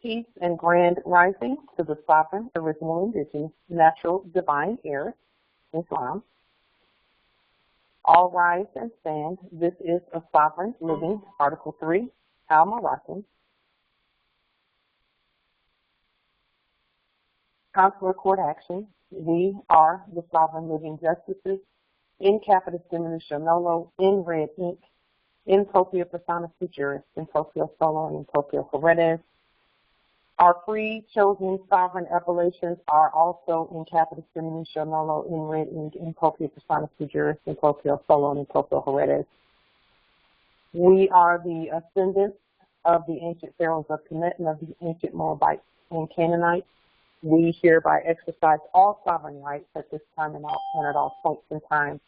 Peace and grand rising to the sovereign, original, indigenous, natural, divine heirs, Islam. All rise and stand. This is a sovereign living, Article 3, Al-Moroccan. Consular court action. We are the sovereign living justices in capitis diminutio nolo, in red ink, in propria persona juris, in proprio solo, and in proprio heredes. Our free chosen sovereign appellations are also in capitis diminutio nolo, in red ink, in propria persona juris, in proprio solo, and in proprio heredes. We are the ascendants of the ancient pharaohs of Kemet and of the ancient Moabites and Canaanites. We hereby exercise all sovereign rights at this time and at all points in time.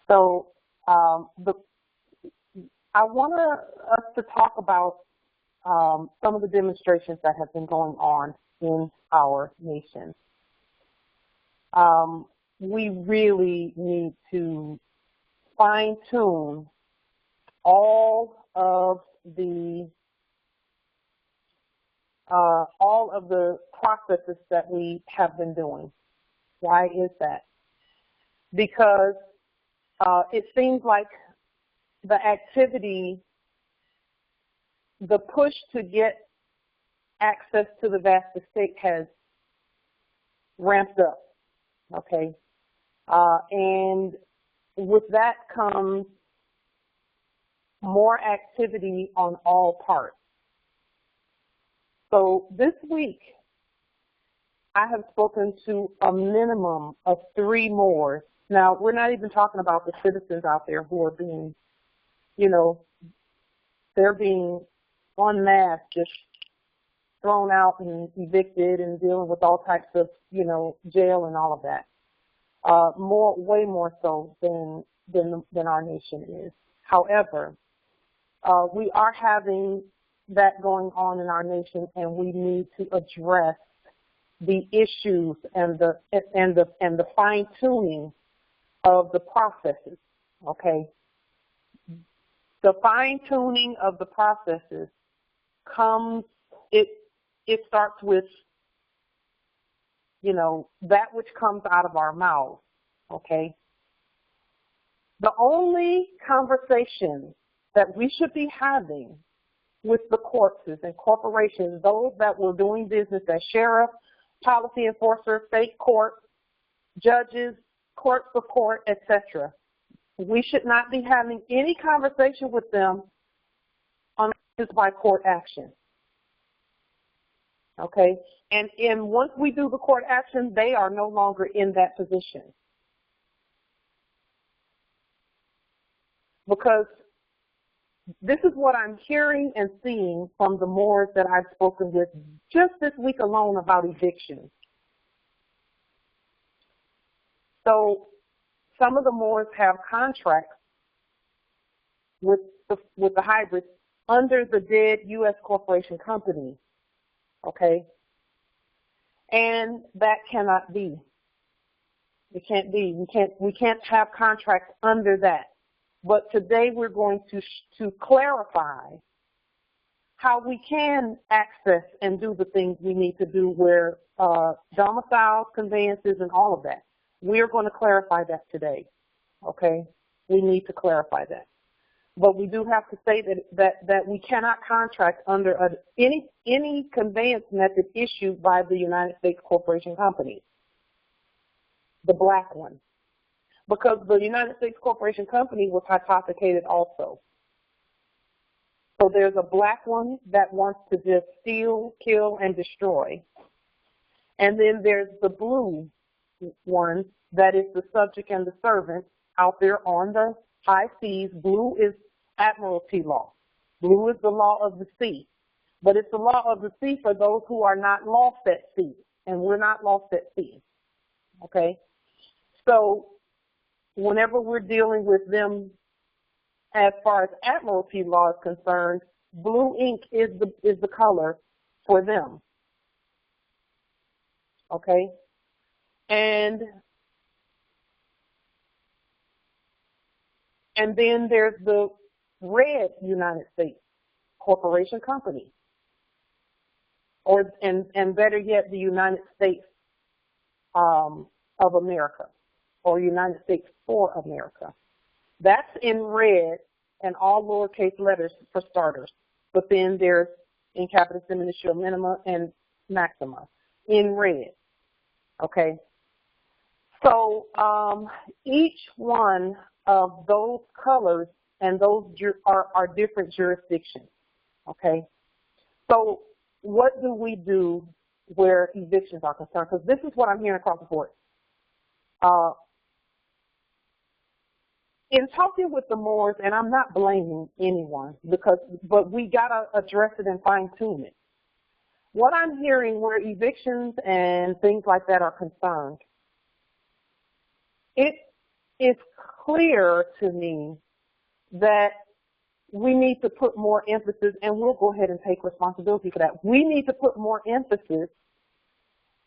So I want us to talk about some of the demonstrations that have been going on in our nation. We really need to fine-tune all of the processes that we have been doing. Why is that? Because it seems like the activity, the push to get access to the vast estate has ramped up, okay? And with that comes more activity on all parts. So this week, I have spoken to a minimum of 3 Moors. Now, we're not even talking about the citizens out there who are being, they're being en masse just thrown out and evicted and dealing with all types of, jail and all of that. Way more so than our nation is. However, we are having that going on in our nation, and we need to address the issues and the fine-tuning of the processes. Okay, the fine-tuning of the processes comes. It starts with that which comes out of our mouths. Okay, the only conversation that we should be having with the courts and corporations, those that were doing business as sheriff, policy enforcer, state court, judges, courts of court, etc. We should not be having any conversation with them on this by court action. Okay? And once we do the court action, they are no longer in that position. Because this is what I'm hearing and seeing from the Moors that I've spoken with just this week alone about evictions. So some of the Moors have contracts with the hybrids under the dead U.S. corporation company, okay? And that cannot be. It can't be. We can't have contracts under that. But today we're going to clarify how we can access and do the things we need to do where domiciles, conveyances, and all of that. We're going to clarify that today, okay? We need to clarify that. But we do have to say that we cannot contract under any conveyance method issued by the United States Corporation Company, the black one. Because the United States Corporation Company was hypothecated also. So there's a black one that wants to just steal, kill, and destroy. And then there's the blue one that is the subject and the servant out there on the high seas. Blue is admiralty law. Blue is the law of the sea. But it's the law of the sea for those who are not lost at sea. And we're not lost at sea. Okay? So whenever we're dealing with them as far as admiralty law is concerned, blue ink is the color for them. Okay? And then there's the red United States Corporation Company. and better yet, the United States of America, or United States for America. That's in red and all lowercase letters for starters. But then there's in capitis, diminutio, minima, and maxima in red. Okay. So each one of those colors and those are different jurisdictions. Okay. So what do we do where evictions are concerned? Because this is what I'm hearing across the board. In talking with the Moors, and I'm not blaming anyone, but we got to address it and fine tune it. What I'm hearing where evictions and things like that are concerned, it is clear to me that we need to put more emphasis, and we'll go ahead and take responsibility for that. We need to put more emphasis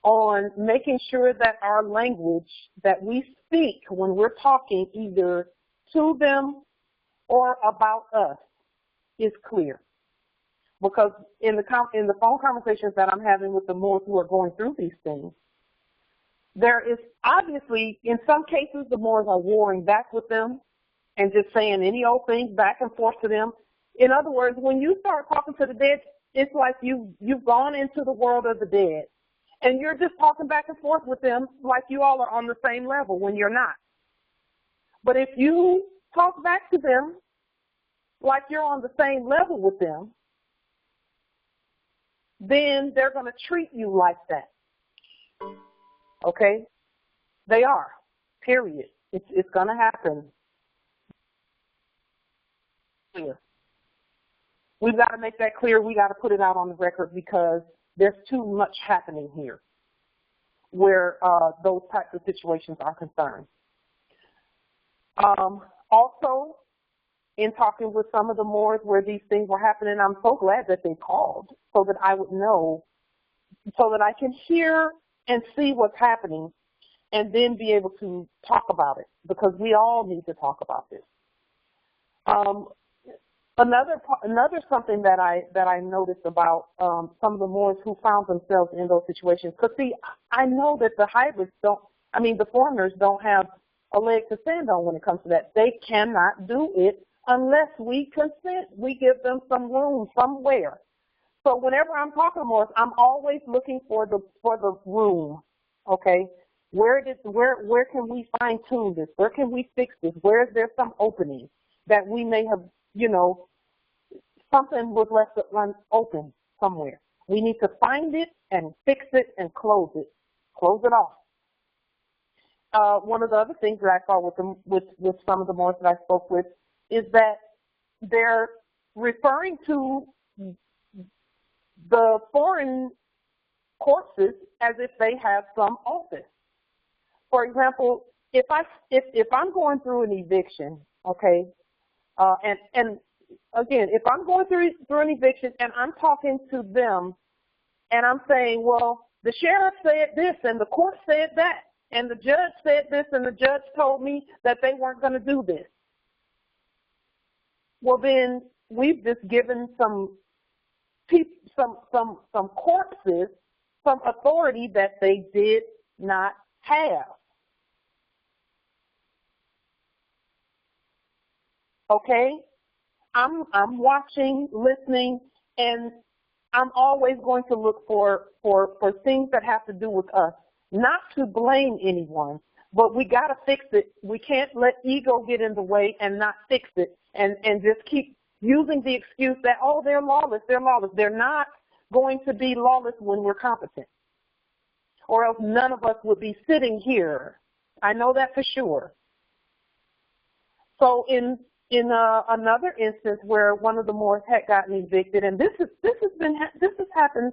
on making sure that our language that we speak when we're talking either to them or about us is clear. Because in the phone conversations that I'm having with the Moors who are going through these things, there is obviously, in some cases, the Moors are warring back with them and just saying any old thing back and forth to them. In other words, when you start talking to the dead, it's like you've gone into the world of the dead, and you're just talking back and forth with them like you all are on the same level when you're not. But if you talk back to them like you're on the same level with them, then they're going to treat you like that. Okay? They are. Period. It's going to happen. We've got to make that clear. We got to put it out on the record because there's too much happening here where those types of situations are concerned. Also, in talking with some of the Moors where these things were happening, I'm so glad that they called so that I would know, so that I can hear and see what's happening and then be able to talk about it, because we all need to talk about this. Another something that I noticed about some of the Moors who found themselves in those situations, because see, I know that the hybrids the foreigners don't have a leg to stand on when it comes to that. They cannot do it unless we consent. We give them some room somewhere. So whenever I'm talking to Moors, I'm always looking for the room. Okay, where can we fine tune this? Where can we fix this? Where is there some opening that we may have, something was left open somewhere. We need to find it and fix it and close it off. One of the other things that I saw with some of the Moors that I spoke with is that they're referring to the foreign corpses as if they have some office. For example, if I'm going through an eviction, okay, and again, if I'm going through an eviction and I'm talking to them and I'm saying, well, the sheriff said this and the court said that and the judge said this and the judge told me that they weren't going to do this. Well, then we've just given some corpses some authority that they did not have. Okay? I'm watching, listening, and I'm always going to look for things that have to do with us. Not to blame anyone, but we got to fix it. We can't let ego get in the way and not fix it and just keep using the excuse that, oh, they're lawless, they're lawless. They're not going to be lawless when we're competent, or else none of us would be sitting here. I know that for sure. So in another instance where one of the Moors had gotten evicted, and this has happened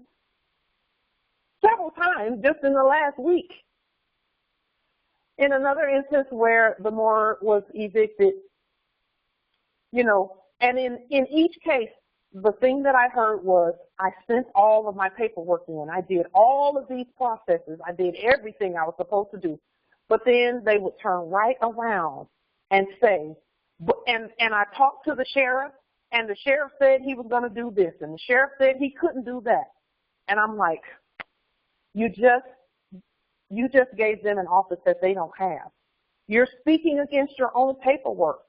several times just in the last week. In another instance where the Moor was evicted, and in each case, the thing that I heard was, I sent all of my paperwork in. I did all of these processes. I did everything I was supposed to do. But then they would turn right around and say, and I talked to the sheriff, and the sheriff said he was going to do this, and the sheriff said he couldn't do that. And I'm like, you just gave them an office that they don't have. You're speaking against your own paperwork.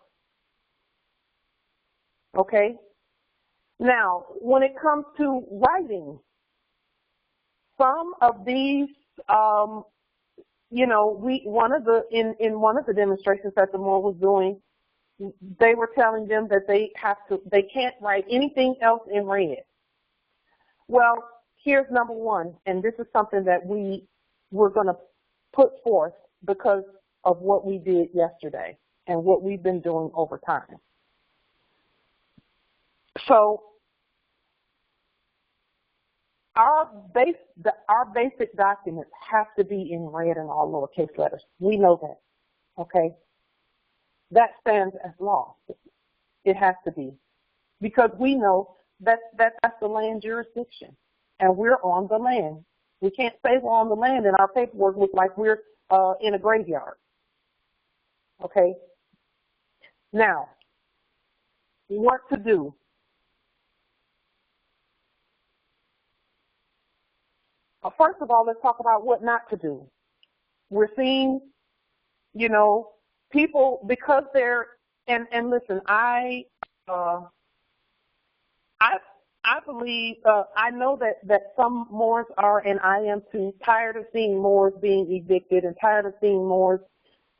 Okay? Now, when it comes to writing, some of these, in one of the demonstrations that the Moor was doing, they were telling them that they can't write anything else in red. Well, here's number one, and this is something that we're going to put forth because of what we did yesterday and what we've been doing over time. So our basic documents have to be in red and all lowercase letters. We know that, okay? That stands as law. It has to be, because we know that's the land jurisdiction, and we're on the land. We can't say we're on the land and our paperwork looks like we're in a graveyard. Okay? Now, what to do? First of all, let's talk about what not to do. We're seeing, people, because they're, and listen, I believe, I know that some Moors are, and I am too, tired of seeing Moors being evicted and tired of seeing Moors,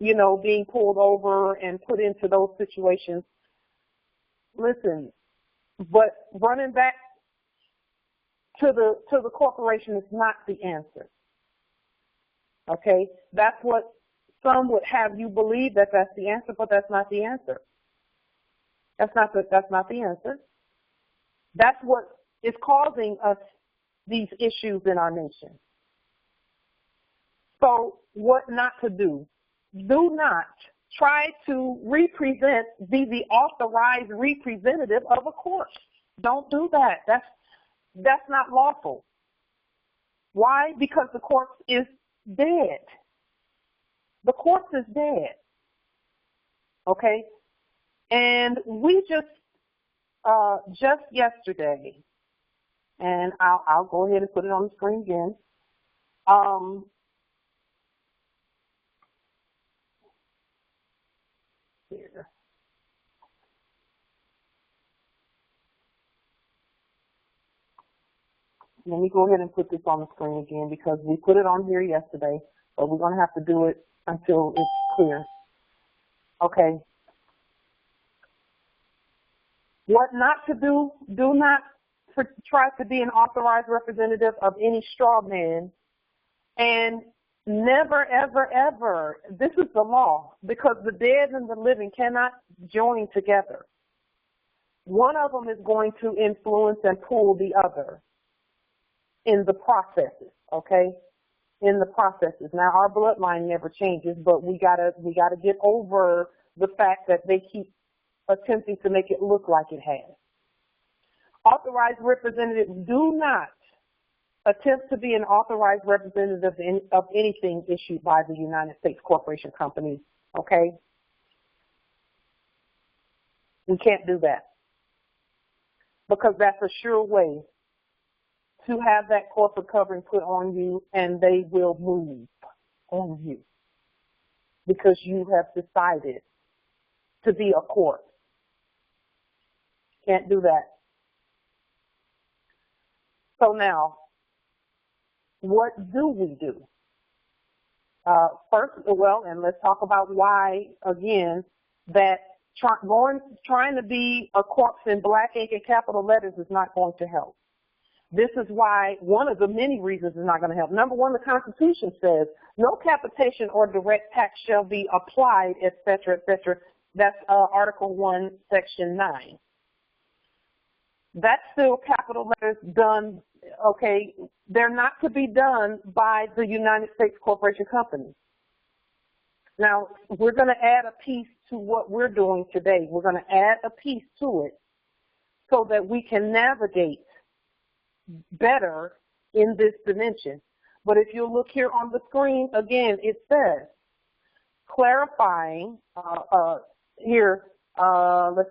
being pulled over and put into those situations. Listen, but running back to the corporation is not the answer. Okay? That's what some would have you believe, that that's the answer, but that's not the answer. That's not the answer. That's what is causing us these issues in our nation. So what not to do? Do not try to be the authorized representative of a court. Don't do that. That's not lawful. Why? Because the corpse is dead. The corpse is dead. Okay? And we just yesterday, and I'll go ahead and put it on the screen again. Here. Let me go ahead and put this on the screen again, because we put it on here yesterday, but we're going to have to do it until it's clear. Okay. What not to do? Do not try to be an authorized representative of any straw man. And never, ever, ever, this is the law, because the dead and the living cannot join together. One of them is going to influence and pull the other in the processes, okay? In the processes. Now, our bloodline never changes, but we gotta get over the fact that they keep attempting to make it look like it has. Authorized representatives do not attempt to be an authorized representative of anything issued by the United States Corporation Company, okay? We can't do that, because that's a sure way to have that corporate covering put on you, and they will move on you because you have decided to be a corpse. Can't do that. So now, what do we do? First, and let's talk about why, again, that trying to be a corpse in black ink and capital letters is not going to help. This is why, one of the many reasons it's not going to help. Number one, the Constitution says no capitation or direct tax shall be applied, et cetera, et cetera. That's Article 1, Section 9. That's still capital letters done, okay? They're not to be done by the United States Corporation Company. Now, we're going to add a piece to what we're doing today. We're going to add a piece to it so that we can navigate better in this dimension. But if you look here on the screen, again, it says, clarifying, let's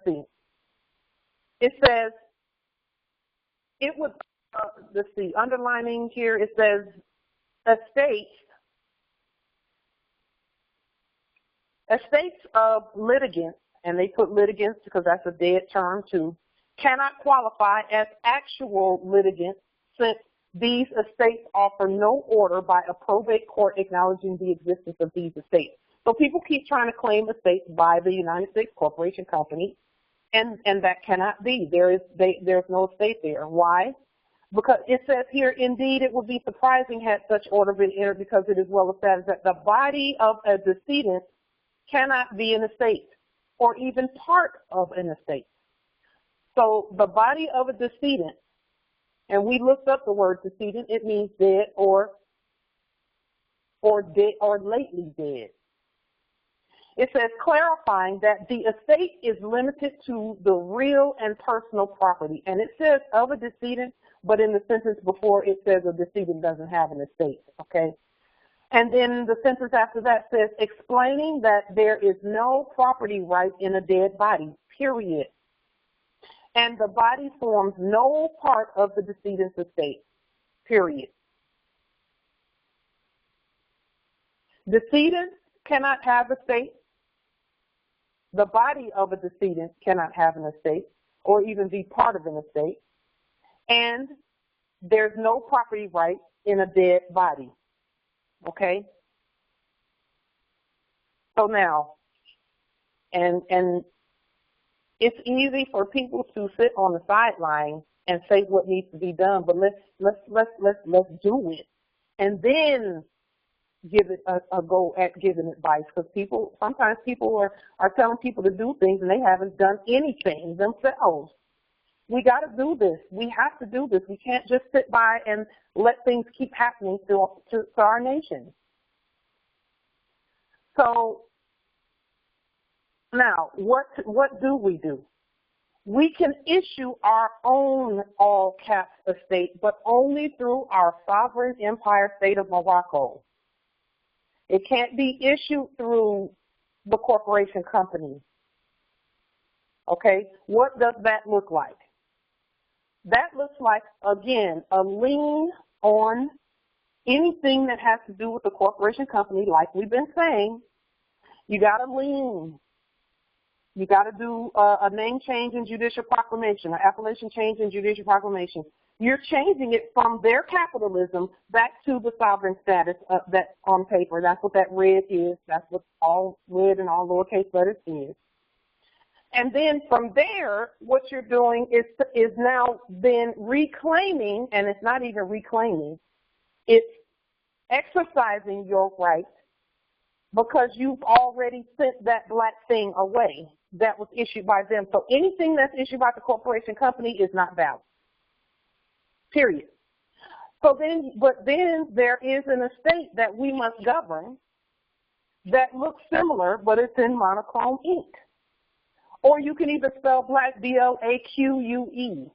see. It says, it would let's see, underlining here, it says estates of litigants, and they put litigants because that's a dead term too, cannot qualify as actual litigants since these estates offer no order by a probate court acknowledging the existence of these estates. So people keep trying to claim estates by the United States Corporation Company, and that cannot be. There's no estate there. Why? Because it says here, indeed, it would be surprising had such order been entered, because it is well established that the body of a decedent cannot be an estate or even part of an estate. So the body of a decedent, and we looked up the word decedent, it means dead or dead or lately dead. It says clarifying that the estate is limited to the real and personal property. And it says of a decedent, but in the sentence before it says a decedent doesn't have an estate, okay? And then the sentence after that says explaining that there is no property right in a dead body, period. And the body forms no part of the decedent's estate, period. Decedents cannot have estate. The body of a decedent cannot have an estate or even be part of an estate. And there's no property right in a dead body. Okay? So now, and it's easy for people to sit on the sideline and say what needs to be done, but let's do it, and then give it a go at giving advice, because sometimes people are telling people to do things and they haven't done anything themselves. We got to do this. We have to do this. We can't just sit by and let things keep happening to our nation. So now, what do we do? We can issue our own all caps estate, but only through our sovereign empire state of Morocco. It can't be issued through the corporation company. Okay, what does that look like? That looks like, again, a lien on anything that has to do with the corporation company, like we've been saying. You got a lien. You got to do a name change in judicial proclamation, an appellation change in judicial proclamation. You're changing it from their capitalism back to the sovereign status that's on paper. That's what that red is. That's what all red and all lowercase letters is. And then from there, what you're doing is now then reclaiming, and it's not even reclaiming, it's exercising your rights, because you've already sent that black thing away that was issued by them. So anything that's issued by the corporation company is not valid. Period. So then, but then there is an estate that we must govern that looks similar, but it's in monochrome ink. Or you can either spell black, B-L-A-Q-U-E,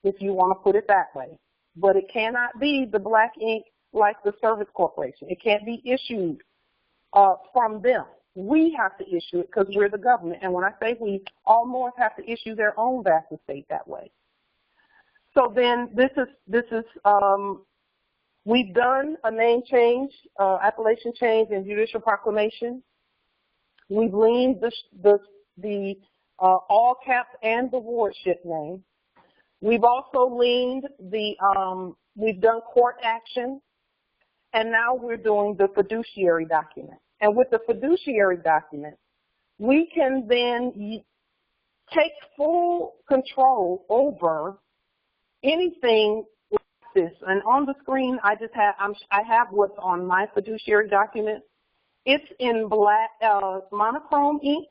if you want to put it that way. But it cannot be the black ink like the Service Corporation. It can't be issued from them. We have to issue it because we're the government. And when I say we, all Moors have to issue their own vast estate that way. So then we've done a name change, appellation change, and judicial proclamation. We've liened the all caps and the wardship name. We've also liened we've done court action, and now we're doing the fiduciary document. And with the fiduciary document, we can then take full control over anything like this. And on the screen, I have what's on my fiduciary document. It's in black monochrome ink.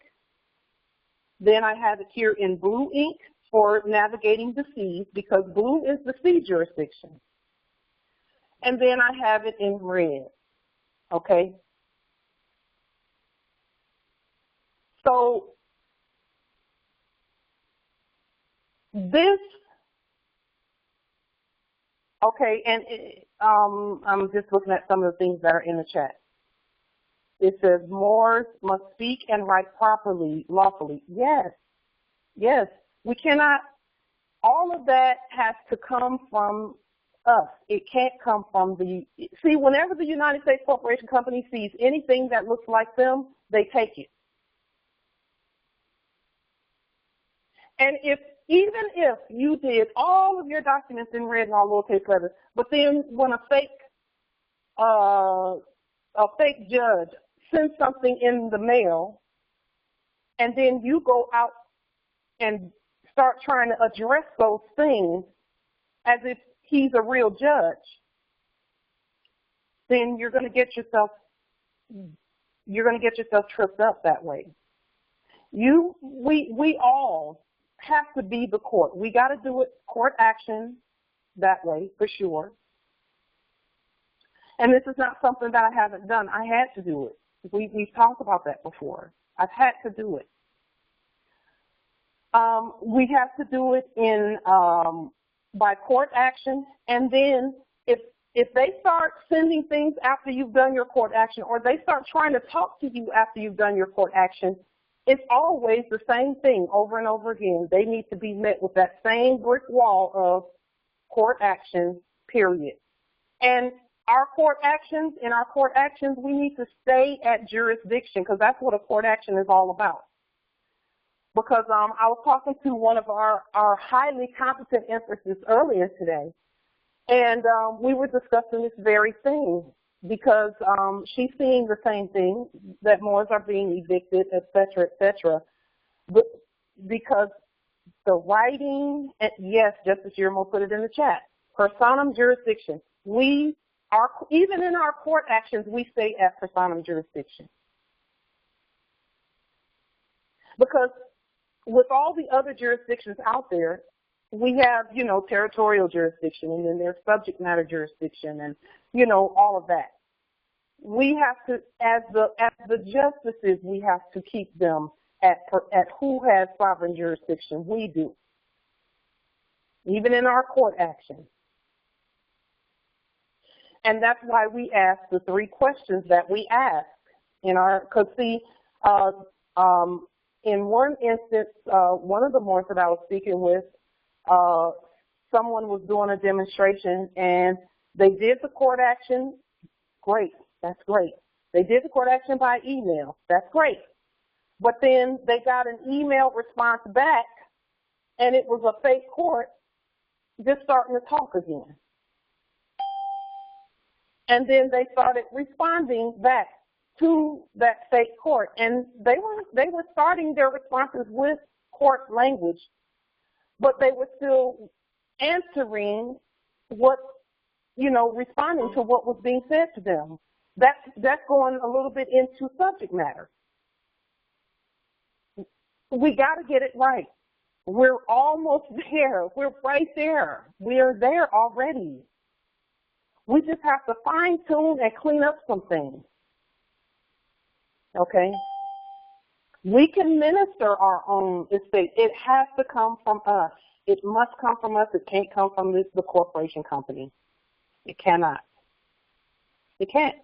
Then I have it here in blue ink for navigating the seas, because blue is the sea jurisdiction. And then I have it in red, okay? So this, okay, and I'm just looking at some of the things that are in the chat. It says Moors must speak and write properly, lawfully. Yes, yes. We cannot, all of that has to come from us. It can't come from the, see, whenever the United States Corporation Company sees anything that looks like them, they take it. And even if you did all of your documents in red and all lowercase letters, but then when a fake judge sends something in the mail, and then you go out and start trying to address those things as if he's a real judge, then you're going to get yourself tripped up that way. We all have to be the court. We got to do it court action that way for sure. And this is not something that I haven't done. I had to do it. We've talked about that before. I've had to do it. We have to do it in by court action, and then if they start sending things after you've done your court action, or they start trying to talk to you after you've done your court action, it's always the same thing over and over again. They need to be met with that same brick wall of court action, period. And our court actions, we need to stay at jurisdiction, because that's what a court action is all about. Because I was talking to one of our highly competent empresses earlier today, and we were discussing this very thing, because she's seeing the same thing, that Moors are being evicted, et cetera, but because the writing, yes, Justice Yermo put it in the chat, personam jurisdiction. Even in our court actions, we stay at personam jurisdiction. Because with all the other jurisdictions out there, we have, territorial jurisdiction, and then there's subject matter jurisdiction, and, all of that. We have to, as the justices, we have to keep them at who has sovereign jurisdiction. We do, even in our court action. And that's why we ask the 3 questions that we ask in our, because see, in one instance, one of the Moors that I was speaking with, someone was doing a demonstration, and they did the court action. Great, that's great. They did the court action by email. That's great. But then they got an email response back, and it was a fake court just starting to talk again. And then they started responding back to that fake court, and they were starting their responses with court language, but they were still answering what, responding to what was being said to them. That's going a little bit into subject matter. We got to get it right. We're almost there. We're right there. We're there already. We just have to fine tune and clean up some things. Okay? We can minister our own estate. It has to come from us. It must come from us. It can't come from the corporation company. It cannot. It can't.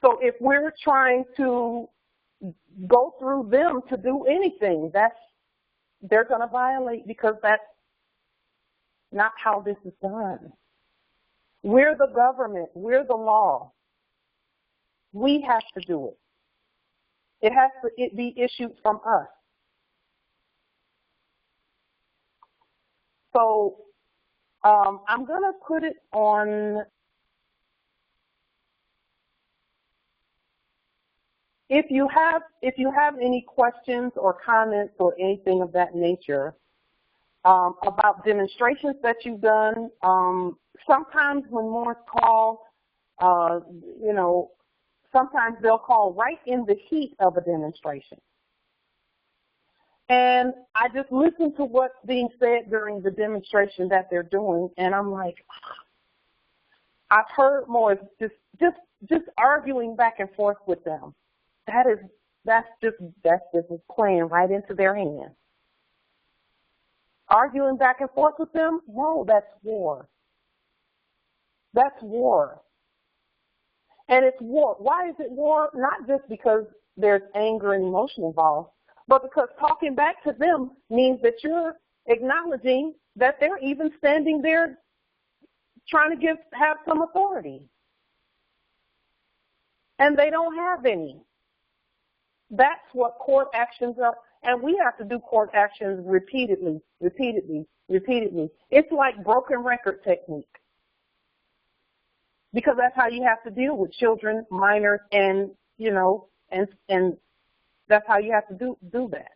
So if we're trying to go through them to do anything, they're going to violate, because that's not how this is done. We're the government. We're the law. We have to do it. It has to be issued from us. So I'm going to put it on. If you have any questions or comments or anything of that nature about demonstrations that you've done, sometimes when Moors call, sometimes they'll call right in the heat of a demonstration. And I just listen to what's being said during the demonstration that they're doing, and I'm like, I've heard Moors just arguing back and forth with them. That's just playing right into their hands. Arguing back and forth with them? No, that's war. That's war. And it's war. Why is it war? Not just because there's anger and emotion involved, but because talking back to them means that you're acknowledging that they're even standing there trying to have some authority. And they don't have any. That's what court actions are. And we have to do court actions repeatedly. It's like broken record technique. Because that's how you have to deal with children, minors, and, you know, and that's how you have to do that.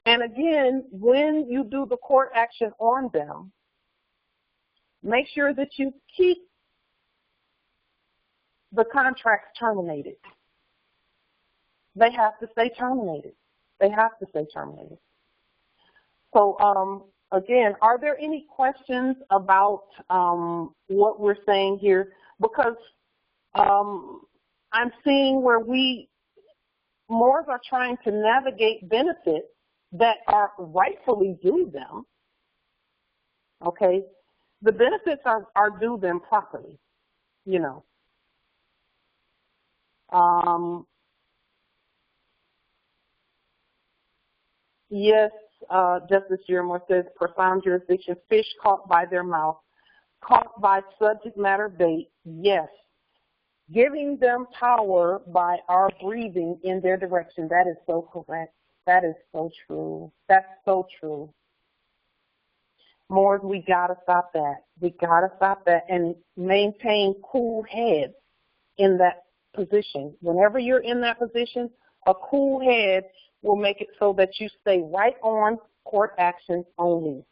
And again, when you do the court action on them, make sure that you keep the contracts terminated. They have to stay terminated. They have to stay terminated. So, again, are there any questions about what we're saying here? Because I'm seeing where Moors are trying to navigate benefits that are rightfully due them. Okay? The benefits are due them properly, you know. Yes, Justice Jermore says, profound jurisdiction, fish caught by their mouth, caught by subject matter bait, yes. Giving them power by our breathing in their direction, that is so correct. That is so true. That's so true. Moors, we gotta stop that. We gotta stop that and maintain cool heads in that position. Whenever you're in that position, a cool head will make it so that you stay right on court actions only.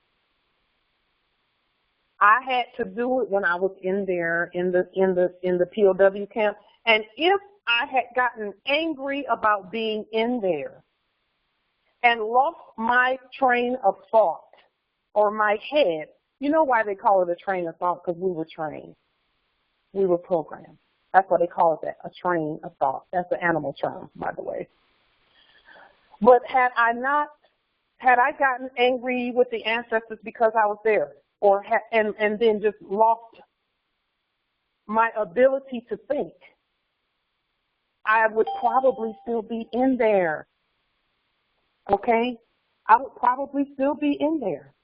I had to do it when I was in there in the POW camp, and if I had gotten angry about being in there and lost my train of thought or my head, you know why they call it a train of thought? Because we were trained. We were programmed. That's why they call it that, a train of thought. That's the animal term, by the way. But had I gotten angry with the ancestors because I was there, or and then just lost my ability to think, I would probably still be in there. Okay? I would probably still be in there.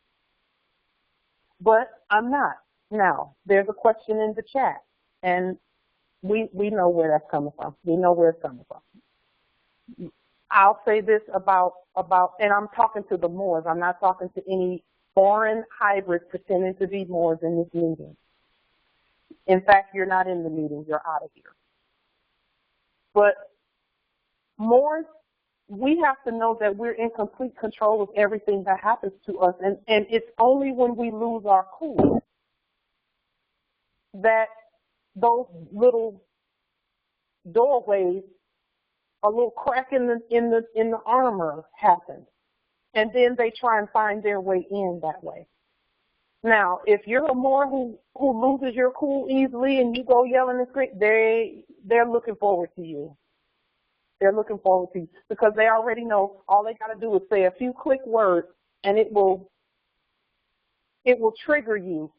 But I'm not. Now, there's a question in the chat, and we know where that's coming from. We know where it's coming from. I'll say this about, and I'm talking to the Moors. I'm not talking to any foreign hybrids pretending to be Moors in this meeting. In fact, you're not in the meeting. You're out of here. But Moors, we have to know that we're in complete control of everything that happens to us. And it's only when we lose our cool that those little doorways, a little crack in the armor happens. And then they try and find their way in that way. Now, if you're a Moor who loses your cool easily and you go yelling and screaming, they're looking forward to you. They're looking forward to you because they already know all they got to do is say a few quick words and it will trigger you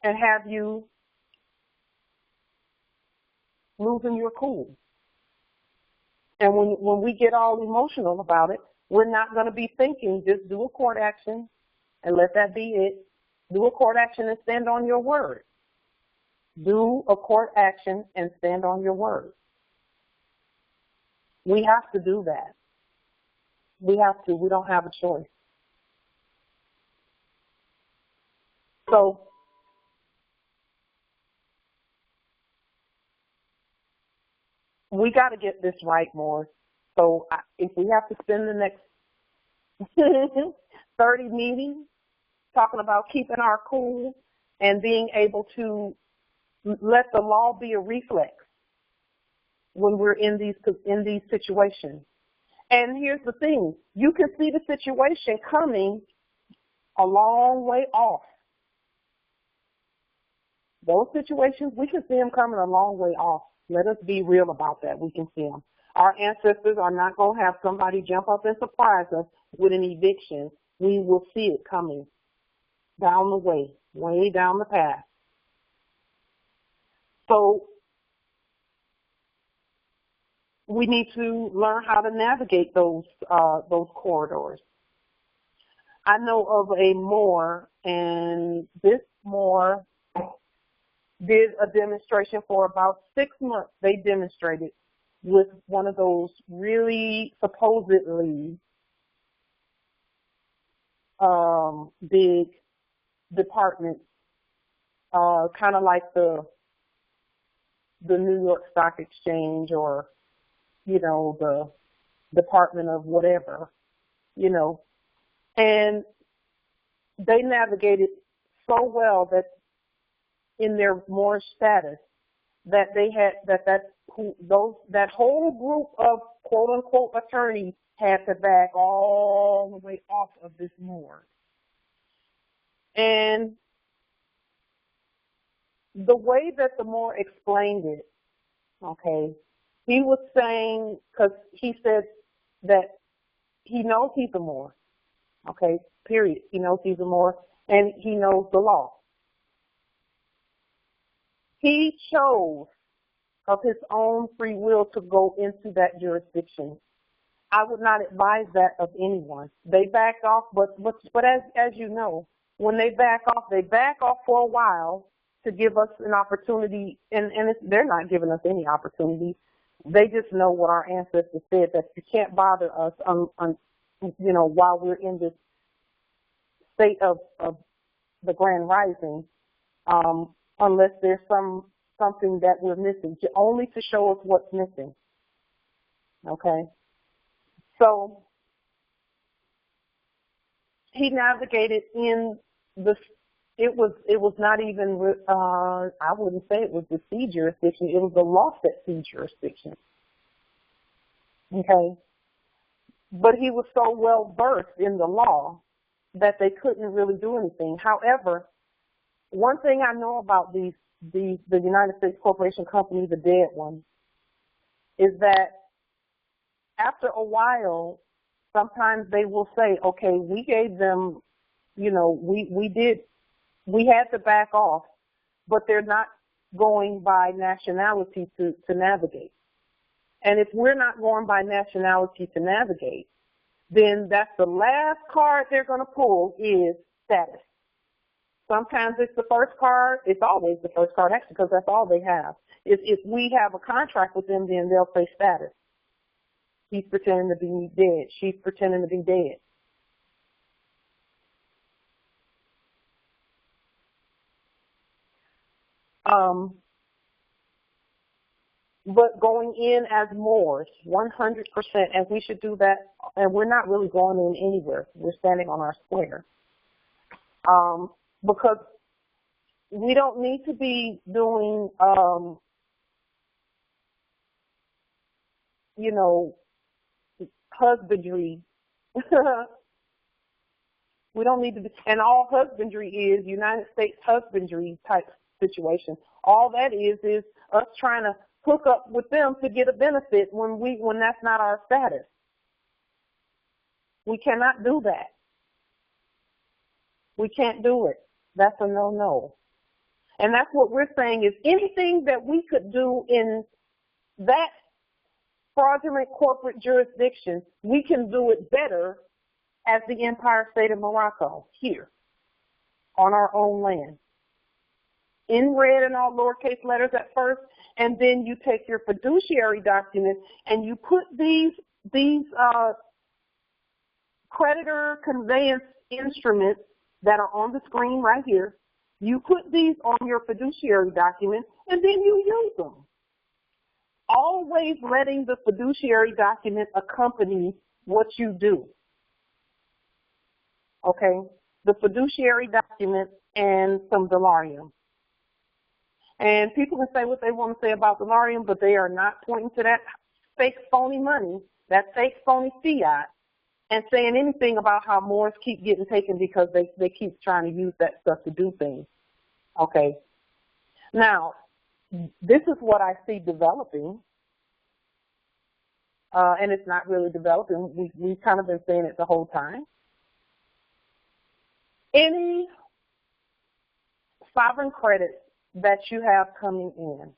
and have you losing your cool. And when we get all emotional about it, we're not going to be thinking, just do a court action and let that be it. Do a court action and stand on your word. Do a court action and stand on your word. We have to do that. We have to. We don't have a choice. So, we got to get this right more. So if we have to spend the next 30 meetings talking about keeping our cool and being able to let the law be a reflex when we're in these situations. And here's the thing. You can see the situation coming a long way off. Those situations, we can see them coming a long way off. Let us be real about that. We can see them. Our ancestors are not going to have somebody jump up and surprise us with an eviction. We will see it coming down the way down the path. So we need to learn how to navigate those corridors. I know of a Moor, and this Moor did a demonstration for about 6 months. They demonstrated with one of those really supposedly big departments, kind of like the New York Stock Exchange, or, you know, the Department of whatever, you know. And they navigated so well that in their Moorish status, that they had that whole group of quote unquote attorneys had to back all the way off of this Moor. And the way that the Moor explained it, okay, he was saying, because he said that he knows he's a Moor, okay, period. He knows he's a Moor, and he knows the law. He chose of his own free will to go into that jurisdiction. I would not advise that of anyone. They backed off, but as you know, when they back off for a while to give us an opportunity, and they're not giving us any opportunity. They just know what our ancestors said, that you can't bother us you know, while we're in this state of the grand rising, unless there's something that we're missing, only to show us what's missing. Okay? So he navigated in the, it was not even, I wouldn't say it was the sea jurisdiction, it was the lost at sea jurisdiction. Okay? But he was so well versed in the law that they couldn't really do anything. However, one thing I know about the United States Corporation Company, the dead one, is that after a while, sometimes they will say, okay, we gave them, you know, we had to back off, but they're not going by nationality to navigate. And if we're not going by nationality to navigate, then that's the last card they're going to pull is status. Sometimes it's the first card. It's always the first card, actually, because that's all they have. If we have a contract with them, then they'll say status. He's pretending to be dead. She's pretending to be dead. But going in as Moors, 100%, and we should do that, and we're not really going in anywhere. We're standing on our square. Because we don't need to be doing, you know, husbandry. We don't need to be, and all husbandry is United States husbandry type situation. All that is us trying to hook up with them to get a benefit when that's not our status. We cannot do that. We can't do it. That's a no-no. And that's what we're saying is anything that we could do in that fraudulent corporate jurisdiction, we can do it better as the Empire State of Morocco here on our own land. In red and all lowercase letters at first, and then you take your fiduciary document and you put these creditor conveyance instruments that are on the screen right here. You put these on your fiduciary document and then you use them. Always letting the fiduciary document accompany what you do. Okay? The fiduciary document and some delarium. And people can say what they want to say about delarium, but they are not pointing to that fake phony money, that fake phony fiat, and saying anything about how Moors keep getting taken because they keep trying to use that stuff to do things. Okay. Now, this is what I see developing, and it's not really developing. We've kind of been saying it the whole time. Any sovereign credits that you have coming in,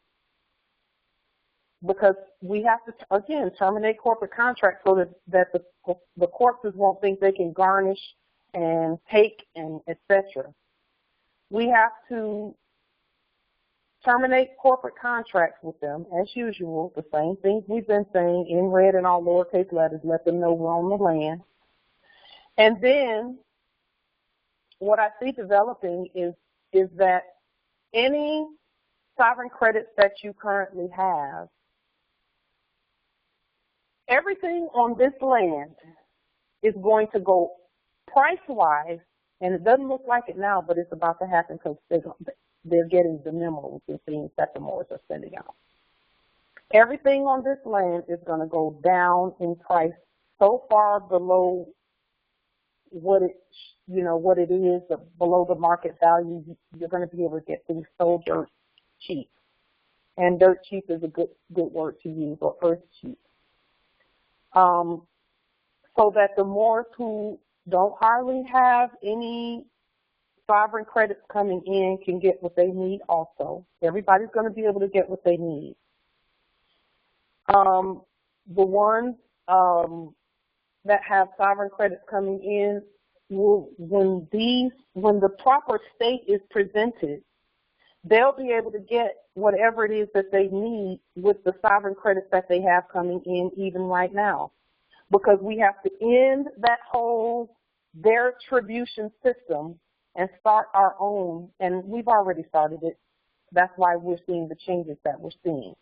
because we have to, again, terminate corporate contracts so that the corpses won't think they can garnish and take and etc. We have to terminate corporate contracts with them, as usual, the same things we've been saying in red and all lowercase letters, let them know we're on the land. And then what I see developing is that any sovereign credits that you currently have, everything on this land is going to go price-wise, and it doesn't look like it now, but it's about to happen because they're getting the memos and things that the Moors are sending out. Everything on this land is going to go down in price so far below what it is, below the market value. You're going to be able to get things so dirt cheap, and dirt cheap is a good word to use, or earth cheap. So that the Moors who don't hardly have any sovereign credits coming in can get what they need also. Everybody's going to be able to get what they need. The ones that have sovereign credits coming in, when the proper state is presented, they'll be able to get whatever it is that they need with the sovereign credits that they have coming in even right now. Because we have to end that whole their attribution system and start our own, and we've already started it. That's why we're seeing the changes that we're seeing,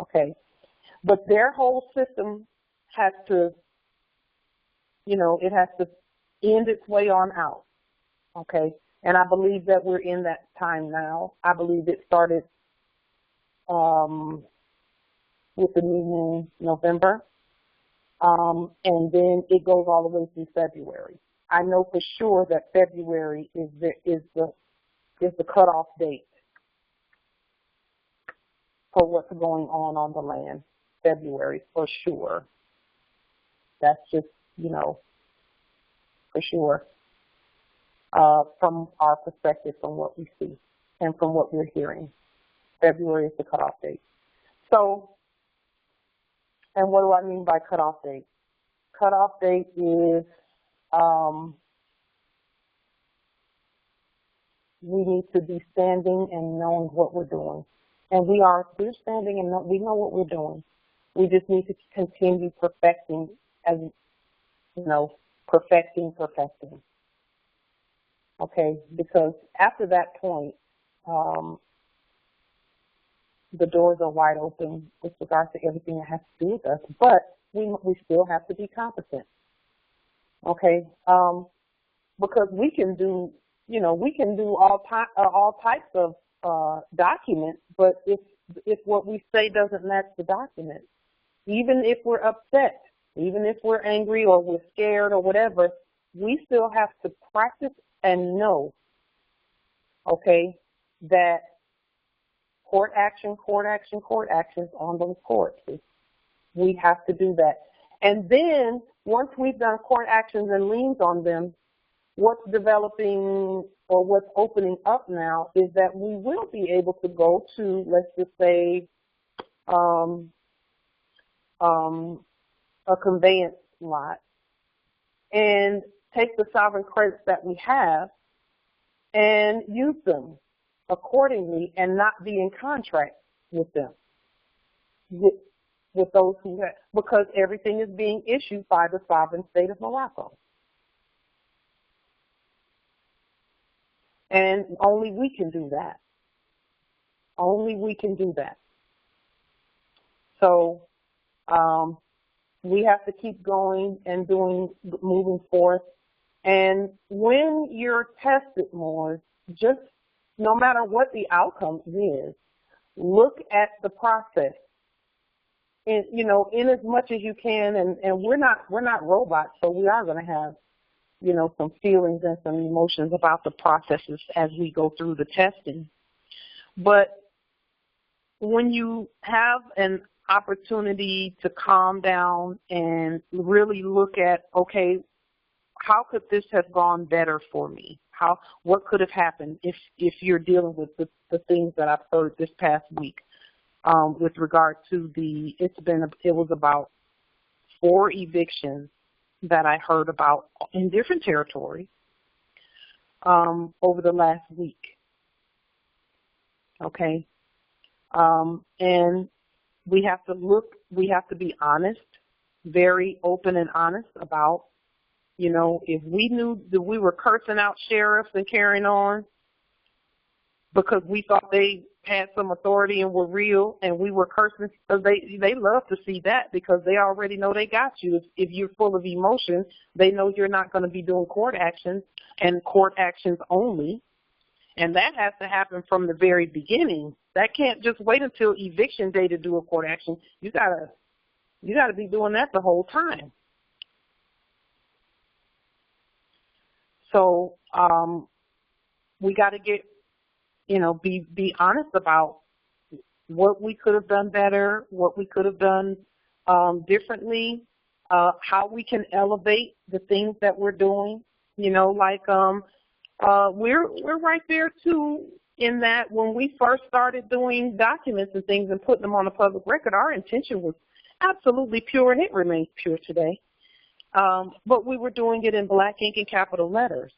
okay? But their whole system has to, it has to end its way on out, okay? And I believe that we're in that time now. I believe it started with the new moon, November, and then it goes all the way through February. I know for sure that February is the cutoff date for what's going on the land. February for sure. That's just, for sure. From our perspective, from what we see and from what we're hearing, February is the cutoff date. So, and what do I mean by cutoff date? Cutoff date is we need to be standing and knowing what we're doing. And we're standing and we know what we're doing. We just need to continue perfecting, perfecting. Okay, because after that point, the doors are wide open with regards to everything that has to do with us. But we still have to be competent. Okay, because we can do all types of documents, but if what we say doesn't match the document, even if we're upset, even if we're angry or we're scared or whatever, we still have to practice and know, okay, that court actions on those courts. We have to do that. And then once we've done court actions and liens on them, what's developing or what's opening up now is that we will be able to go to, let's just say, a conveyance lot and take the sovereign credits that we have and use them accordingly and not be in contract with them, with those who have, because everything is being issued by the sovereign state of Morocco. And only we can do that. Only we can do that. So we have to keep going and moving forth. And when you're tested more, just no matter what the outcome is, look at the process. In as much as you can, and we're not robots, so we are going to have, some feelings and some emotions about the processes as we go through the testing. But when you have an opportunity to calm down and really look at, okay, how could this have gone better for me? What could have happened if you're dealing with the things that I've heard this past week with regard to it was about 4 evictions that I heard about in different territories over the last week. Okay. And we have to be honest, very open and honest about, you know, if we knew that we were cursing out sheriffs and carrying on because we thought they had some authority and were real, and we were cursing, so they love to see that because they already know they got you. If you're full of emotion, they know you're not going to be doing court actions and court actions only. And that has to happen from the very beginning. That can't just wait until eviction day to do a court action. You gotta be doing that the whole time. So we got to get, you know, be honest about what we could have done better, what we could have done differently, how we can elevate the things that we're doing. You know, like we're right there too, in that when we first started doing documents and things and putting them on the public record, our intention was absolutely pure, and it remains pure today. But we were doing it in black ink and capital letters.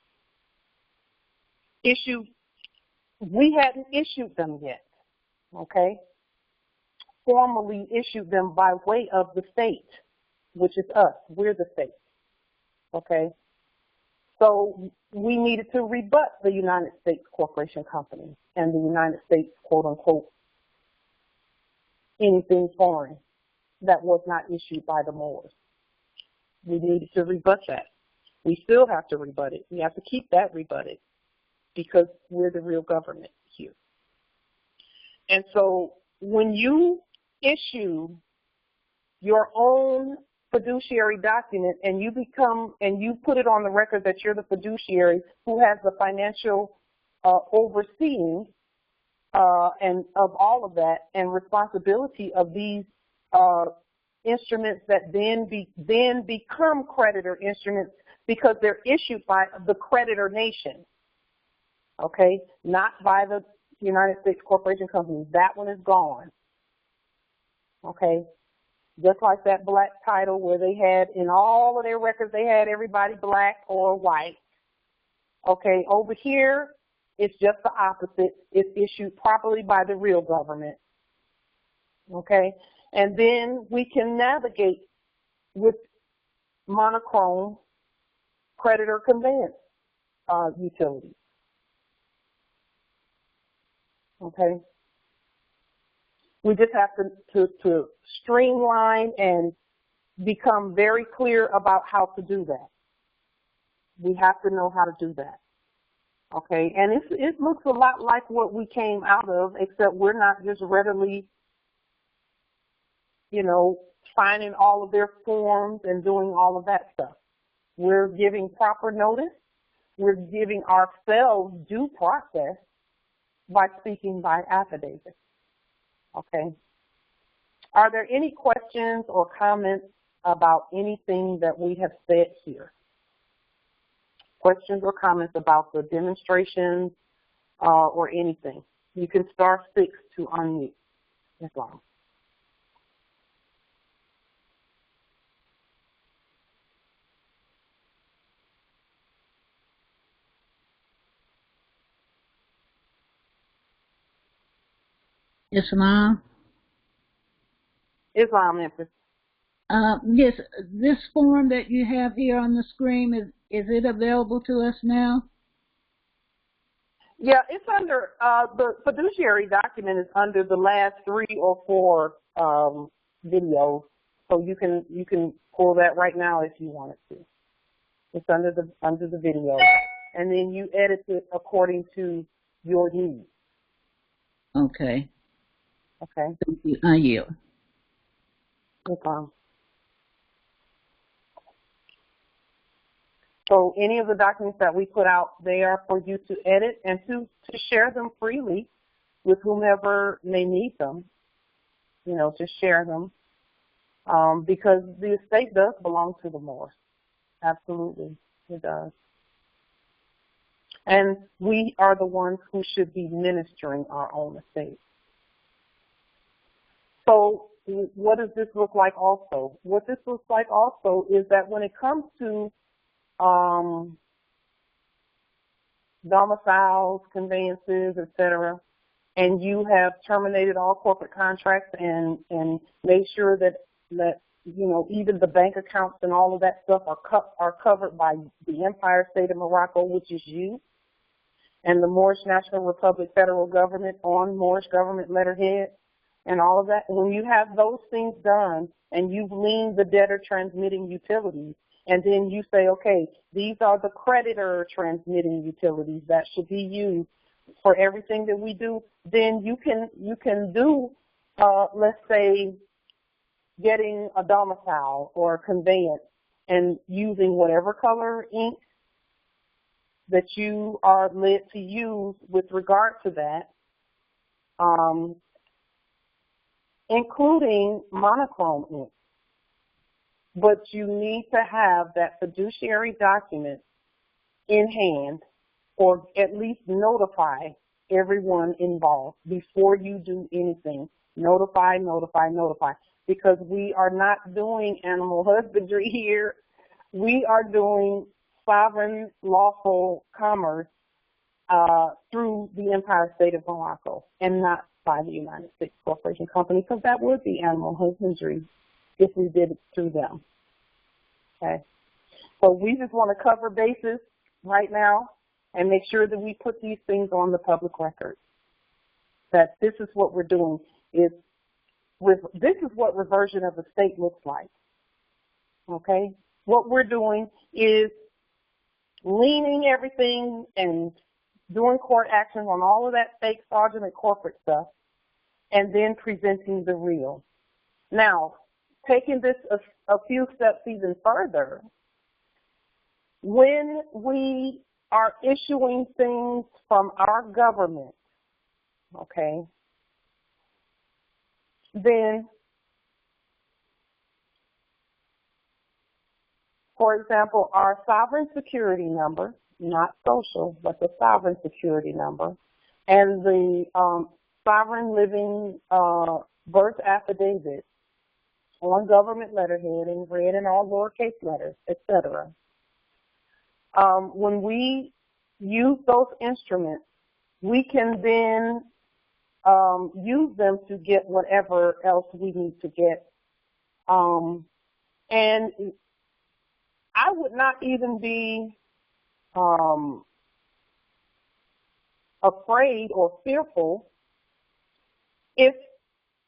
We hadn't issued them yet, okay? Formally issued them by way of the state, which is us. We're the state, okay? So we needed to rebut the United States Corporation Company and the United States, quote unquote, anything foreign that was not issued by the Moors. We needed to rebut that. We still have to rebut it. We have to keep that rebutted because we're the real government here. And so when you issue your own fiduciary document and you put it on the record that you're the fiduciary who has the financial overseeing and of all of that and responsibility of these instruments that then become creditor instruments because they're issued by the creditor nation, okay, not by the United States Corporation Company. That one is gone, okay. Just like that black title where they had, in all of their records, they had everybody black or white. Okay, over here, it's just the opposite. It's issued properly by the real government. Okay, and then we can navigate with monochrome creditor conveyance utilities. Okay. We just have to streamline and become very clear about how to do that. We have to know how to do that. Okay, and it looks a lot like what we came out of, except we're not just readily, you know, signing all of their forms and doing all of that stuff. We're giving proper notice. We're giving ourselves due process by speaking by affidavit. Okay. Are there any questions or comments about anything that we have said here? Questions or comments about the demonstrations or anything? You can star 6 to unmute. Islam. Islam? Islam, Empress. Yes, this form that you have here on the screen, is it available to us now? Yeah, it's under, the fiduciary document is under the last 3 or 4 videos, so you can pull that right now if you wanted to. It's under the video, and then you edit it according to your needs. Okay. Okay. Thank you. I yield. No problem. So any of the documents that we put out, they are for you to edit and to share them freely with whomever may need them. You know, to share them because the estate does belong to the Moors. Absolutely, it does. And we are the ones who should be ministering our own estate. So what does this look like also? What this looks like also is that when it comes to domiciles, conveyances, etc., and you have terminated all corporate contracts and made sure that even the bank accounts and all of that stuff are covered by the Empire State of Morocco, which is you, and the Moorish National Republic federal government on Moorish government letterhead, and all of that. When you have those things done and you've liened the debtor transmitting utilities, and then you say, okay, these are the creditor transmitting utilities that should be used for everything that we do, then you can do, let's say, getting a domicile or a conveyance and using whatever color ink that you are led to use with regard to that, including monochrome ink. But you need to have that fiduciary document in hand, or at least notify everyone involved before you do anything. Notify, notify, notify. Because we are not doing animal husbandry here. We are doing sovereign lawful commerce through the Empire State of Morocco and not by the United States Corporation Company, because that would be animal husbandry if we did it through them. Okay? So we just want to cover bases right now and make sure that we put these things on the public record, that this is what we're doing. This is what reversion of the state looks like. Okay? What we're doing is leaning everything and doing court actions on all of that fake fraudulent corporate stuff, and then presenting the real. Now, taking this a few steps even further, when we are issuing things from our government, okay, then, for example, our sovereign security number, not social, but the sovereign security number, and the sovereign living birth affidavit on government letterhead in red and all lowercase letters, etc. When we use those instruments, we can then use them to get whatever else we need to get. And I would not even be afraid or fearful if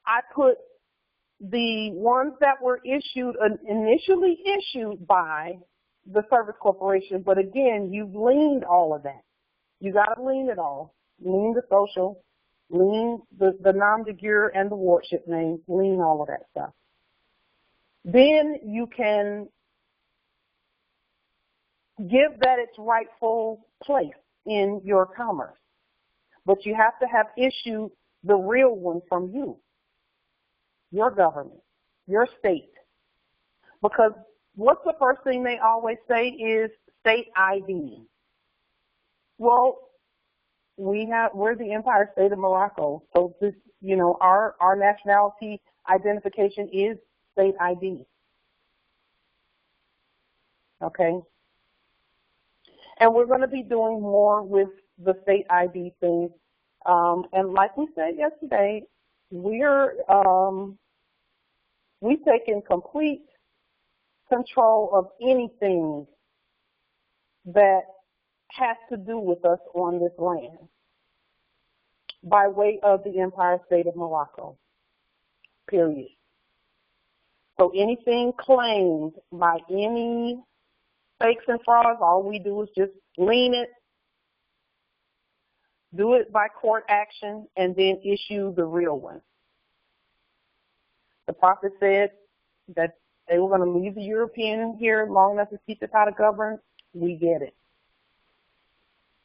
I put the ones that were initially issued by the service corporation, but again, you've liened all of that. You got to lien it all. Lien the social, lien the nom de guerre and the wardship names, lien all of that stuff. Then you can give that its rightful place in your commerce. But you have to have issued the real one from you, your government, your state. Because what's the first thing they always say is state ID. Well, we're the Empire State of Morocco, so this, our nationality identification is state ID. Okay? And we're going to be doing more with the state ID thing. And like we said yesterday, we've taken complete control of anything that has to do with us on this land by way of the Empire State of Morocco, period. So anything claimed by any fakes and frauds, all we do is just lien it, do it by court action, and then issue the real one. The prophet said that they were going to leave the European here long enough to teach us how to govern. We get it.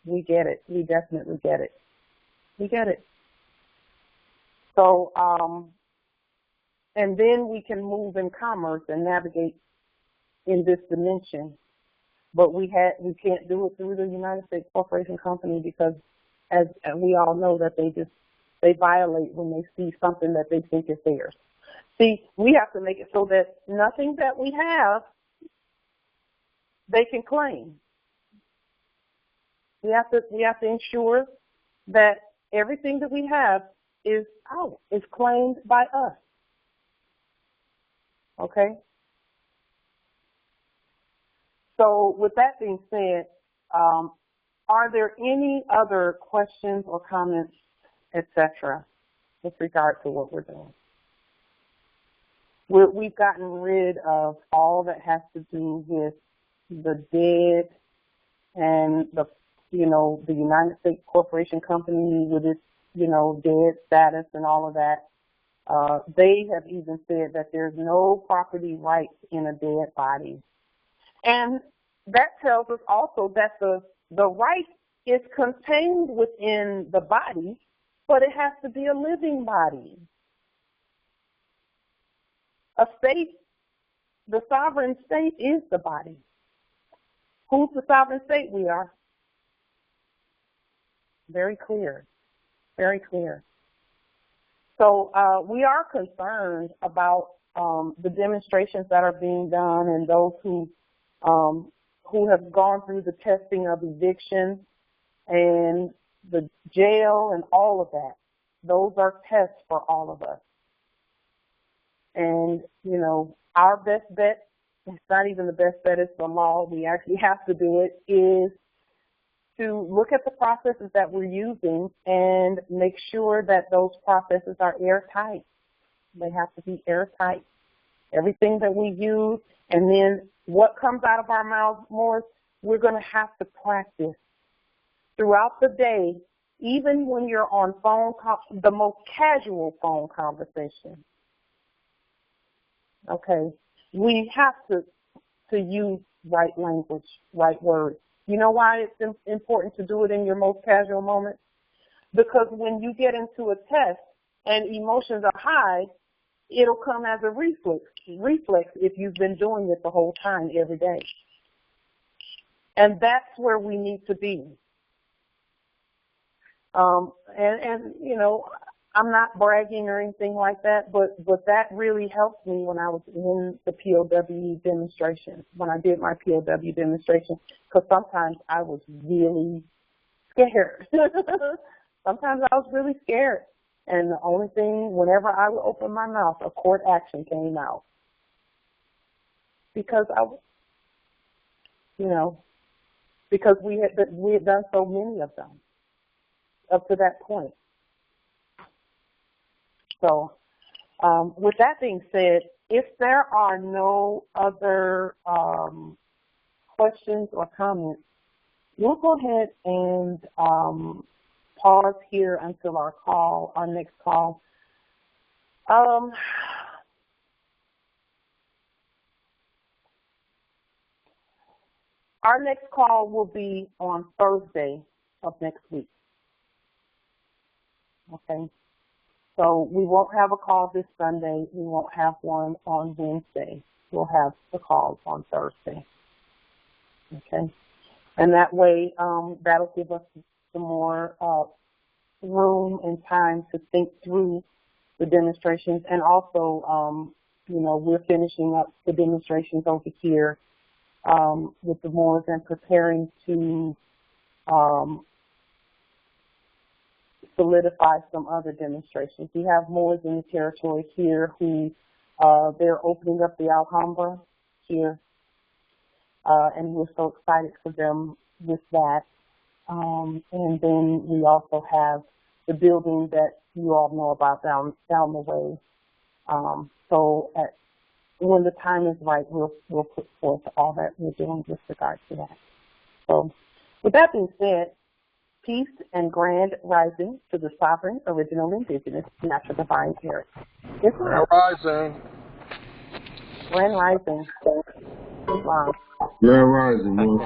We get it. We definitely get it. We get it. So, and then we can move in commerce and navigate in this dimension. But we can't do it through the United States Corporation Company because, as we all know, that they violate when they see something that they think is theirs. See, we have to make it so that nothing that we have, they can claim. We have to ensure that everything that we have is claimed by us. Okay? So with that being said, are there any other questions or comments, etc., with regard to what we're doing? We've gotten rid of all that has to do with the dead and the United States Corporation Company with its, dead status and all of that. They have even said that there's no property rights in a dead body. And that tells us also that the right is contained within the body, but it has to be a living body. A state, the sovereign state is the body. Who's the sovereign state? We are. Very clear. Very clear. So we are concerned about the demonstrations that are being done and those who have gone through the testing of eviction and the jail and all of that. Those are tests for all of us. And, our best bet, it's not even the best bet, it's the law, we actually have to do it, is to look at the processes that we're using and make sure that those processes are airtight. They have to be airtight. Everything that we use, and then what comes out of our mouths more, we're going to have to practice throughout the day, even when you're on the most casual phone conversation. Okay, we have to use right language, right words. You know why it's important to do it in your most casual moments? Because when you get into a test and emotions are high, it'll come as a reflex if you've been doing it the whole time every day. And that's where we need to be. I'm not bragging or anything like that, but that really helped me when I was in the POW demonstration, when I did my POW demonstration, because sometimes I was really scared. Sometimes I was really scared. And the only thing, whenever I would open my mouth, a court action came out. Because because we had done so many of them up to that point. So with that being said, if there are no other questions or comments, we'll go ahead and pause here until our next call. Our next call will be on Thursday of next week. Okay. So we won't have a call this Sunday. We won't have one on Wednesday. We'll have the calls on Thursday. Okay? And that way, that'll give us some more room and time to think through the demonstrations. And also, we're finishing up the demonstrations over here with the Moors and preparing to solidify some other demonstrations. We have Moors in the territory here who they're opening up the Alhambra here, and we're so excited for them with that. And then we also have the building that you all know about down the way. So when the time is right, we'll put forth all that we're doing with regard to that. So with that being said, peace and grand rising to the sovereign, original, indigenous, natural, divine parents. Grand rising. Grand rising. Islam. Grand rising, man.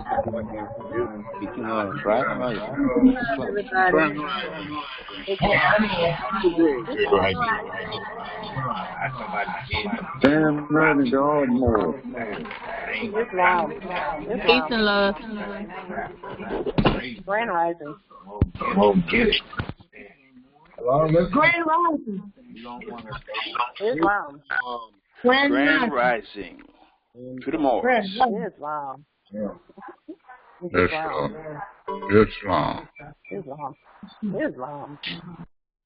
Speaking of grand rising. Grand rising, God, more. Islam. Peace and love. Grand rising. Grand rising. Islam. Grand rising. To the Moors. Islam. Islam. Islam. Islam. Islam.